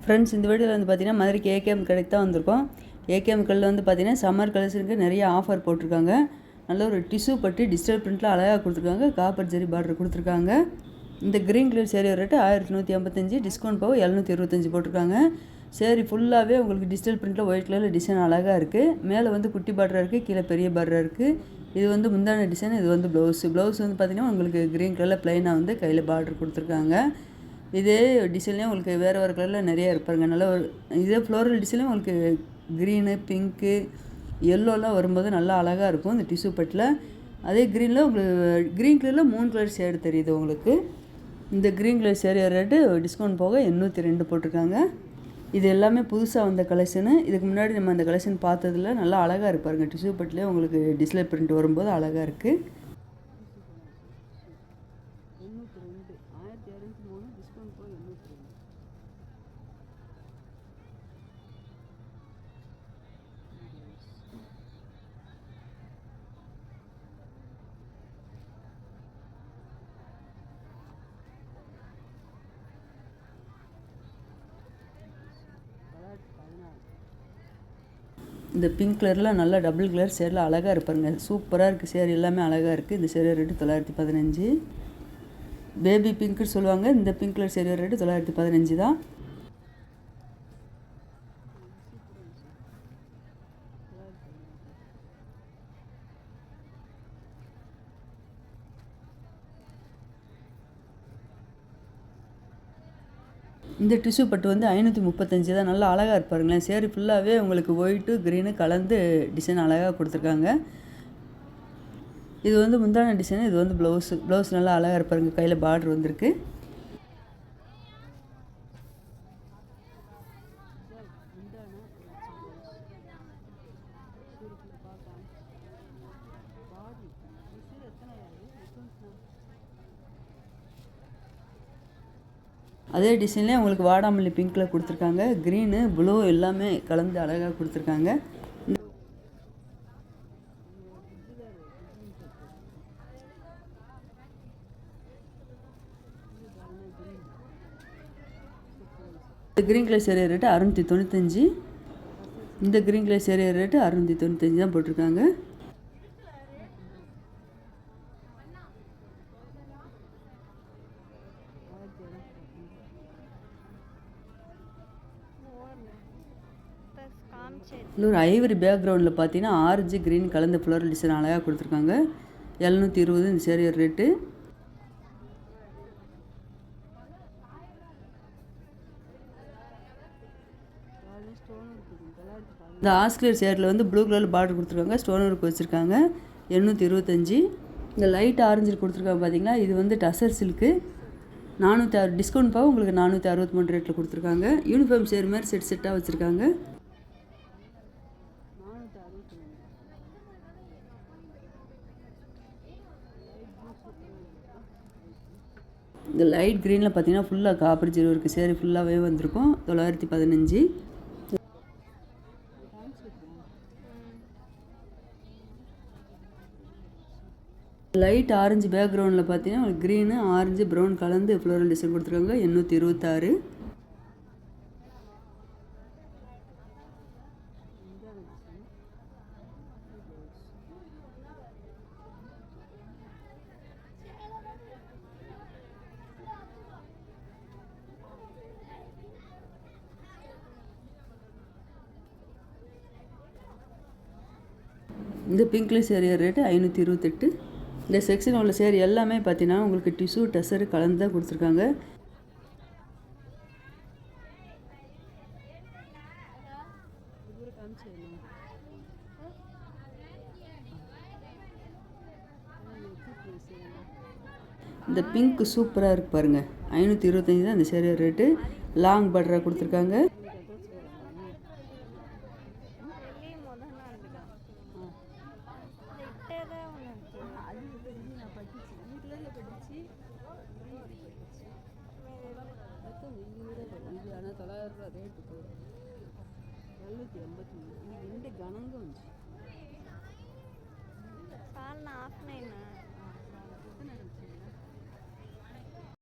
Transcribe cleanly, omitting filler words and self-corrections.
Friends, இந்த வீடியோவில் வந்து பார்த்தீங்கன்னா மதுரைக்கு ஏகேஎம் கடைக்கு தான் வந்திருக்கோம். ஏகேஎம் கடையில் வந்து பார்த்தீங்கன்னா சம்மர் கலெக்ஷனுக்கு நிறைய ஆஃபர் போட்டிருக்காங்க. நல்ல ஒரு டிஷ்யூ பட்டு டிஜிட்டல் பிரிண்ட்டில் அழகாக கொடுத்துருக்காங்க. காப்பர் ஜெரி பார்டர் கொடுத்துருக்காங்க. இந்த green colour sari rate 1155, discount போக 725 போட்டிருக்காங்க. சேரீ ஃபுல்லாகவே உங்களுக்கு டிஜிட்டல் பிரிண்ட்டில் ஒயிட் கலரில் டிசைன் அழகாக இருக்குது. மேலே வந்து குட்டி பார்டராக இருக்குது, கீழே பெரிய பார்டராக இருக்குது. இது வந்து முந்தான டிசைன், இது வந்து ப்ளவுஸ் வந்து பார்த்திங்கன்னா உங்களுக்கு க்ரீன் கலரில் ப்ளைனாக வந்து கையில் பார்டர் கொடுத்துருக்காங்க. இதே டிசைன்லேயும் உங்களுக்கு வேறு வேறு கலரில் நிறையா இருப்பாருங்க. நல்லா ஒரு இதே ஃப்ளோரல் டிசைன்லேயும் உங்களுக்கு க்ரீனு, பிங்க்கு, எல்லோலாம் வரும்போது நல்லா அழகாக இருக்கும் இந்த டிஷ்யூ பட்டில். அதே க்ரீனில் உங்களுக்கு க்ரீன் கலரில் 3 கலர் ஷேடு தெரியுது உங்களுக்கு. இந்த green colour sari rate discount போக 802 போட்டிருக்காங்க. இது எல்லாமே புதுசாக வந்த கலெக்ஷனு. இதுக்கு முன்னாடி நம்ம அந்த கலெக்ஷன் பார்த்ததில்ல. நல்லா அழகாக இருப்பாருங்க. டிஷ்யூ பட்டிலே உங்களுக்கு டிஸ்பிளே பிரிண்ட் வரும்போது அழகாக இருக்குது. 802, 1203, டிஸ்கவுண்ட் போக 802. இந்த பிங்க் கலரில் நல்லா டபுள் கலர் சேரில் அழகாக இருப்பாருங்க. சூப்பராக இருக்குது. சேரீ எல்லாமே அழகாக இருக்குது. இந்த சேரீ ரேட்டு 915. பேபி பிங்க்குன்னு சொல்லுவாங்க. இந்த பிங்க் கலர் சேரீ ரேட்டு 915 தான். இந்த டிஷ்யூ பட்டு வந்து 535 தான். நல்லா அழகாக இருப்பாருங்களேன். சேரீ ஃபுல்லாகவே உங்களுக்கு ஒயிட்டு க்ரீனு கலந்து டிசைன் அழகாக கொடுத்துருக்காங்க. இது வந்து முந்தான டிசைன், இது வந்து ப்ளவுஸ் நல்லா அழகாக இருப்பாருங்க. கையில் பார்டர் வந்திருக்கு. அதே டிசைன்லேயே உங்களுக்கு வாடாமல்லி பிங்க்கில் கொடுத்துருக்காங்க. க்ரீனு, ப்ளூ எல்லாமே கலந்து அழகாக கொடுத்துருக்காங்க. இந்த க்ரீன் கலர் சேரீ ரேட்டு 695. இந்த க்ரீன் கலர் சேரீ ரேட்டு 695 தான் போட்டிருக்காங்க. இல்லை ஒரு ஐவரி பேக்ரவுண்டில் பார்த்தீங்கன்னா ஆரஞ்சு க்ரீன் கலந்த ஃப்ளோரல் டிசைன் அழகாக கொடுத்துருக்காங்க. 720 இந்த சேரீ ரேட்டு. இந்த ஆஸ்கிலர் சேரில் வந்து ப்ளூ கலரில் பார்டர் கொடுத்துருக்காங்க. ஸ்டோன் ஒர்க் வச்சுருக்காங்க. 825. இந்த லைட் ஆரஞ்சு கொடுத்துருக்காங்க பார்த்தீங்களா. இது வந்து டசர் சில்க்கு. 406, டிஸ்கவுண்ட் போக உங்களுக்கு 463 ரேட்டில் கொடுத்துருக்காங்க. யூனிஃபார்ம் சேர் மாதிரி செட்டாக வச்சுருக்காங்க. இந்த லைட் க்ரீனில் பார்த்தீங்கன்னா ஃபுல்லாக காப்பர் ஜெரி இருக்குது. சேரீ ஃபுல்லாகவே வந்திருக்கும். 915. லைட் ஆரஞ்சு பேக்ரவுண்டில் பார்த்தீங்கன்னா க்ரீனு, ஆரஞ்சு, ப்ரௌன் கலந்து ஃப்ளோரல் டிசைன் கொடுத்துருக்காங்க. 826. இந்த பிங்க் கலர் சேரீ ரேட்டு 528. இந்த செக்ஷன் உள்ள சேரீ எல்லாமே பார்த்தீங்கன்னா உங்களுக்கு டிஷ்யூ டசரு கலந்து தான் கொடுத்துருக்காங்க. இந்த பிங்க் சூப்பராக இருக்கு பாருங்க. 525 தான் இந்த சேரீ ரேட்டு. லாங் பார்டராக கொடுத்துருக்காங்க. ఇది అన్న 900 రేటు 783. ఇది గణంగా ఉంది.